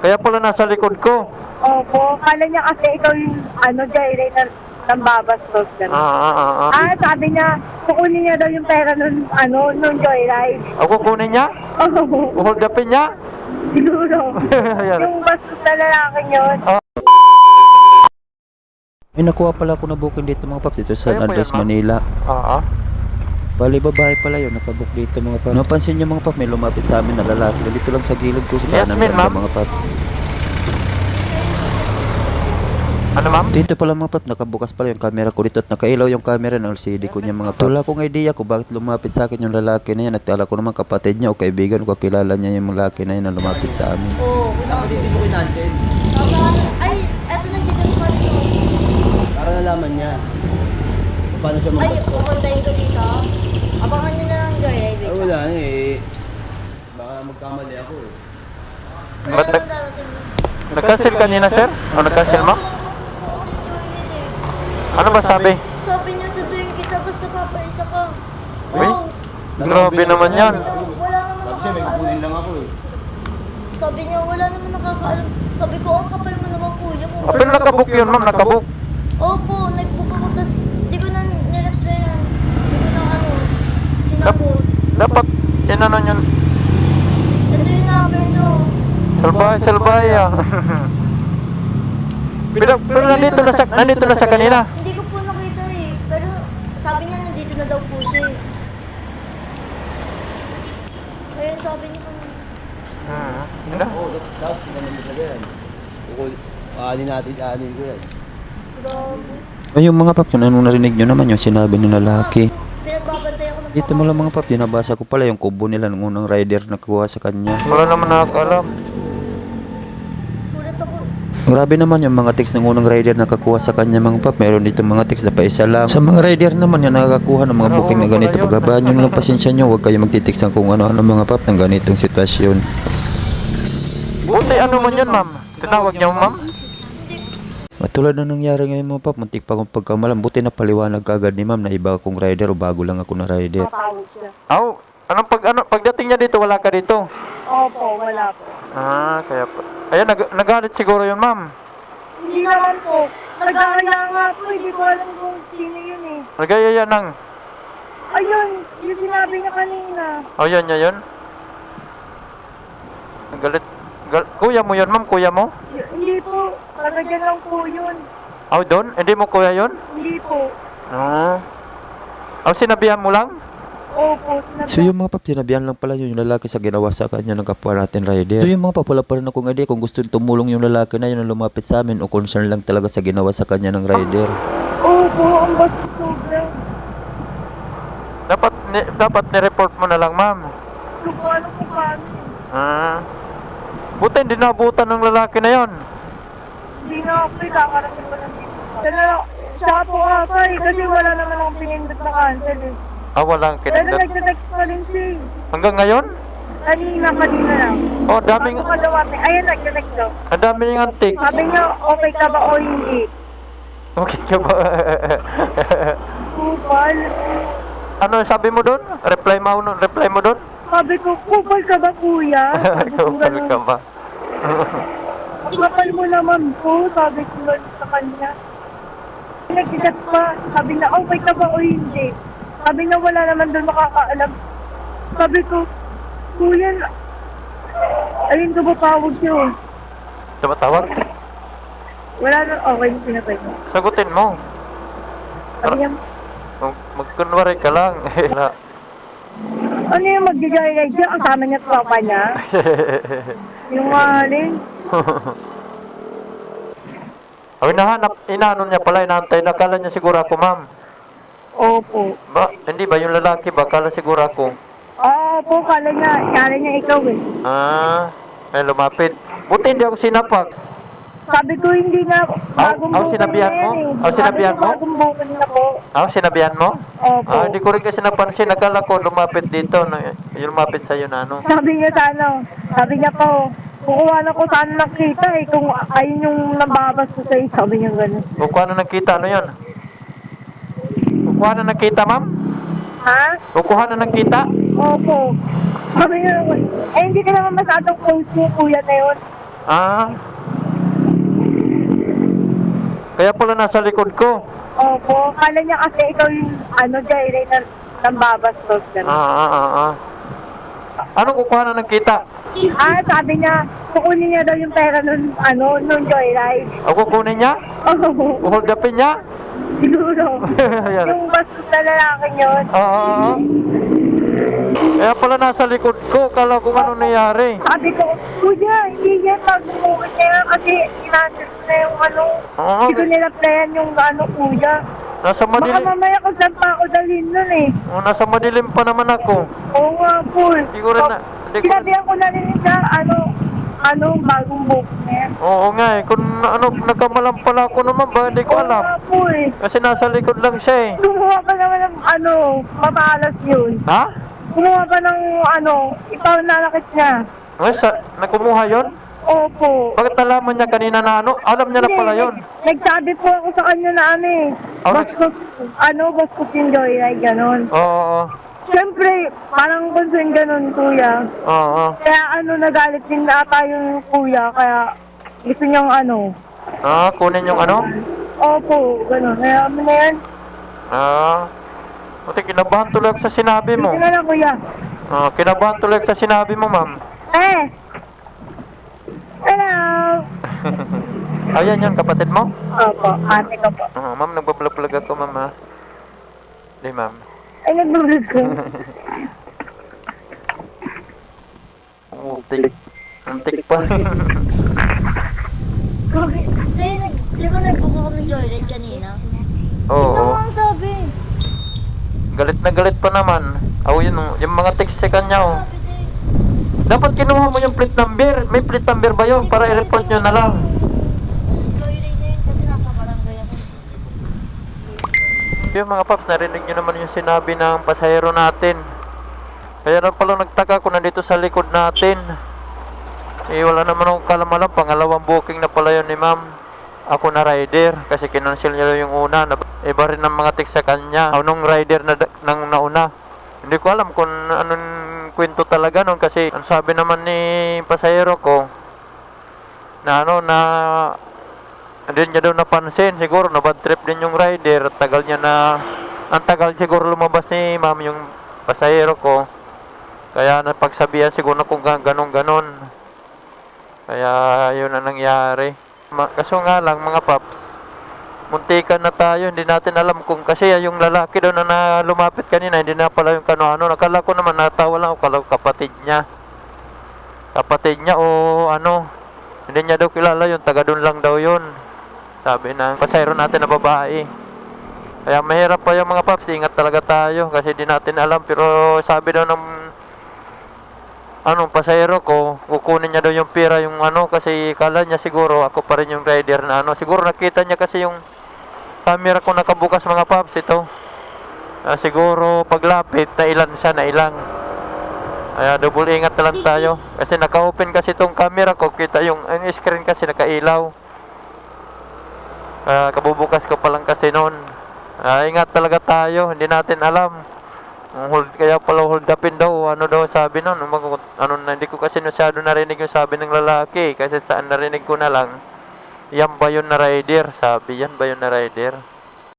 Kaya pala nasa likod ko. Opo, kala niya kasi ikaw yung joyride ng babastos. Sabi niya, kukunin niya daw yung pera nung joyride. Ako kunin niya? Oo, Hold upin niya? siguro. Yung bastos na lalaking yun. May nakuha pala ako na booking dito mga paps, dito sa Ayun po Andres, yan, ma'am. Manila. Oo. Bali babae pala yun, nakabook dito mga paps. Napansin niyo mga paps, may lumapit sa amin na lalaki na dito lang sa gilid ko sa kanan Yasmin, banda ma'am. mga paps. Ano ma'am? Dito pala mga paps, nakabukas pala yung camera ko dito at nakailaw yung camera ng LCD ko niya mga paps. Wala akong idea kung bakit lumapit sa akin yung lalaki na yan at kala ko naman kapatid niya o kaibigan o kakilala niya yung lalaki na yun na lumapit sa amin. Oo, Hindi mo kinansin. Ay, eto na dito pa rin. Para nalaman niya. Paano siya Ay, magpapos? pupuntahin ko dito. Abangan nyo na lang joyride. Ay, wala na eh. Baka magkamali ako eh. Ba't nag-cancel kanina, sir? O nag-cancel mo? Ano ba sabi? Sabi niya, sunduin kita basta papaisa ka. Uy, grabe naman yan. Wala naman Sabi siya, may nakakaalam. kukunin lang ako eh. Sabi niya, wala naman nakakaalam. Sabi ko, ang kapal mo naman kuya mo. Pero nakabook yun, ma'am. Nakabook. Opo, nag-book ako, tas di ko na nireplyan. Di ko na sinagot. Dapat, inano yun. Ito yung number nyo. Salbahe ah. Pero nandito na sa kanina. Hindi ko po nakita eh. Pero sabi niya, nandito na daw po siya eh. Ayun, sabi niya kanina. Ano? Oo, tapos naman talaga yan. Aanin natin, aanin ko yan. Grabe. Ay, yung mga paps, yun, anong narinig nyo naman yung sinabi ng lalaki. Pinagbabantay ako ng Dito mo lang mga paps, nabasa ko pala yung kubo nila ng unang rider na kuha sa kanya. Wala naman nakakalam. Kulat ako. Grabe naman yung mga text ng unang rider na kakuha sa kanya mga pap. Meron dito mga text na pa isa lang. Sa mga rider naman yung nakakakuha ng mga booking na ganito. Paghabaan nyo lang pasensya nyo. Huwag kayo magtitext ng kung ano-ano mga pap ng ganitong sitwasyon. Buti ano man yun, ma'am? Tinawag niyo, ma'am? At tulad na nangyari ngayon mga pap, muntik pa akong pagkamalan. Buti na paliwanag kagad ni ma'am na iba akong rider o bago lang ako na rider. Tatawag siya. Aw, pagdating niya dito, wala ka dito? Opo, wala po. Kaya pa. Ayan, nagalit siguro yun, ma'am. Hindi naman po. Nag-aaya nga po, hindi ko alam kung sino yun eh. Nagayaya ng. Ayun, yung sinabi niya kanina. Yan. Nagalit. Kuya mo yun, ma'am? Kuya mo? Hindi po, karagyan lang po yun. Doon? Hindi mo kuya yun? Hindi po. Sinabihan mo lang? Opo, So yung mga pap, sinabihan lang pala yun yung lalaki sa ginawa sa kanya ng kapwa natin rider. So yung mga pap, wala pa rin akong idea kung gusto tumulong yung lalaki na yun na lumapit sa amin o concern lang talaga sa ginawa sa kanya ng rider. Opo, ang bastos sobra. Dapat ni-report mo na lang, ma'am. Hindi ko alam kung paano. Buti hindi naabutan ng lalaki na yon. Hindi na ako kakarating ko lang dito. Siya po ata eh, kasi wala naman akong pinindot na cancel eh. Walang Pero kinindot. nagte-text pa rin siya eh. Hanggang ngayon? Kanina lang. Daming, Bago ka dumating, ayun nagte-text daw. ang dami niyang antics. Sabi niya, okay ka ba o hindi? Okay ka ba? Kupal. Ano sabi mo doon? Reply mo doon? Sabi ko, kupal ka ba kuya? Sabi ko Kupal ganun. ka ba? Kupal mo naman po, sabi ko ganun sa kanya. Nagtigat pa, sabi na, okay ka ba o hindi? Sabi na wala naman doon makakaalam. Sabi ko, kuya, ayun ko ba tawag yun? Tumatawag? Wala na, okay yung pinatay ko. Sagutin mo. Sabi niya, Magkunwari ka lang. ano yung mag-joyride niya? Kasama niya tropa niya? Yung alin? Inaano niya pala, inaantay na. Kala niya siguro ako, ma'am. Opo. Hindi ba yung lalaki ba? Kala siguro ako. Opo, kala niya ikaw eh. Lumapit. Buti hindi ako sinapak. Sabi ko hindi na bagong booking sinabihan na yan mo? eh. Sinabihan mo? Bagong booking na po. Sinabihan mo? Opo. Hindi ko rin kasi napansin. Nakala ko lumapit dito. Yung lumapit sa'yo na ano. Sabi niya sabi niya po, kukuha na ko sana ng kita eh, kung ayun yung nababas ko sa'yo, sabi niya gano'n. Kukuha na ng kita. Ano yun? Kukuha na ng kita, ma'am? Ha? Kukuha na ng kita? Opo. Sabi niya, hindi ka naman masyadong close mo, kuya na yun. Ah. Kaya pala nasa likod ko. Opo, kala niya kasi ikaw yung Jairey na nambabastos. Gano'n. Anong kukuha na ng kita? Sabi niya, kukunin niya daw yung pera nun Joyride. O kukunin niya? Oo, Hold upin niya? siguro. Ayan. Yung bastos na lalaki yun. Oo. Kaya pala nasa likod ko. Kala kung ano nangyari. Sabi ko, kuya, hindi yan mag-umuwi niya kasi inasis na yung Oo. hindi ko nila-playan yung kuya. Nasa Baka madilim. mamaya kung saan pa ako dalhin nun eh. Nasa madilim pa naman ako. Oo nga po. Hindi ko rin na... Hindi ko rin... Sinabihan ko na rin siya, bagong book na yan. Oo nga eh. Kung nagkamalang pala ako naman ba, hindi ko Oo nga alam. po eh. Kasi nasa likod lang siya eh. Kumuha pa naman ng mamalas yun. Ha? Kumuha pa ng ikaw nalakit niya. Ay, nakumuha yon? Opo. Bakit nalaman niya kanina na ano? Alam niya na Hindi, pala yon. Nagsabi po ako sa kanya na Oh, bastos yung joyride, ganon. Oo. Siyempre, parang concern ganon, kuya. Oo. Kaya nagalit din na ata yung kuya, kaya gusto niyang Kunin yung ano? Opo, ganon. Kaya na yan. Buti kinabahan tuloy ako sa sinabi mo. Sige na lang, kuya. Kinabahan tuloy ako sa sinabi mo, ma'am. Hello. Ayan yun, kapatid mo? Opo, ate ko po. Ma'am, nagbablog-vlog ako, ma'am, ha? Hindi, ma'am. Ay, nag-vlog ko. Untik pa. Di ba nagbuka kami joyride kanina? Oo. Ano ang sabi? Galit na galit pa naman. Yun, yung mga text sa kanya, oh. Sabi din. Dapat kinuha mo yung plate number. May plate number ba yun? Para i-report nyo na lang. Joyride na yun kasi nasa barangay ako. Yung mga paps, narinig nyo naman yung sinabi ng pasahero natin. Kaya na pala nagtaka kung nandito sa likod natin. Wala naman akong kalamalang. Pangalawang booking na pala yun ni ma'am. Ako na rider kasi kinancel niya yung una. Iba rin ng mga text sa kanya. Nung rider na nang nauna. Hindi ko alam kung anong kwento talaga nun kasi ang sabi naman ni pasahero ko na hindi niya daw napansin. Siguro na bad trip din yung rider. Ang tagal siguro lumabas ni ma'am yung pasahero ko. Kaya napagsabihan siguro na kung ganon. Kaya yun ang nangyari. Kaso nga lang mga paps, muntikan na tayo, hindi natin alam kung kasi yung lalaki daw na lumapit kanina, hindi na pala yung kano-ano. Nakala ko naman, natawa lang ako, kala ko kapatid niya. Kapatid niya o hindi niya daw kilala yun, taga doon lang daw yun. Sabi ng pasahero natin na babae. Kaya mahirap pa yung mga paps, ingat talaga tayo kasi di natin alam. Pero sabi daw ng pasahero ko, kukunin niya daw yung pera yung kasi kala niya siguro ako pa rin yung rider na siguro nakita niya kasi yung camera ko nakabukas mga paps ito. Siguro paglapit na ilan siya na ilang. Kaya double ingat na lang tayo kasi naka-open kasi itong camera ko, kita yung screen kasi nakailaw. Kabubukas ko pa lang kasi noon. Ingat talaga tayo, hindi natin alam. Kaya pala hold upin daw, daw sabi nun, hindi ko kasi masyado narinig yung sabi ng lalaki, kasi saan narinig ko na lang, yan ba yun na rider, sabi, yan ba yun na rider.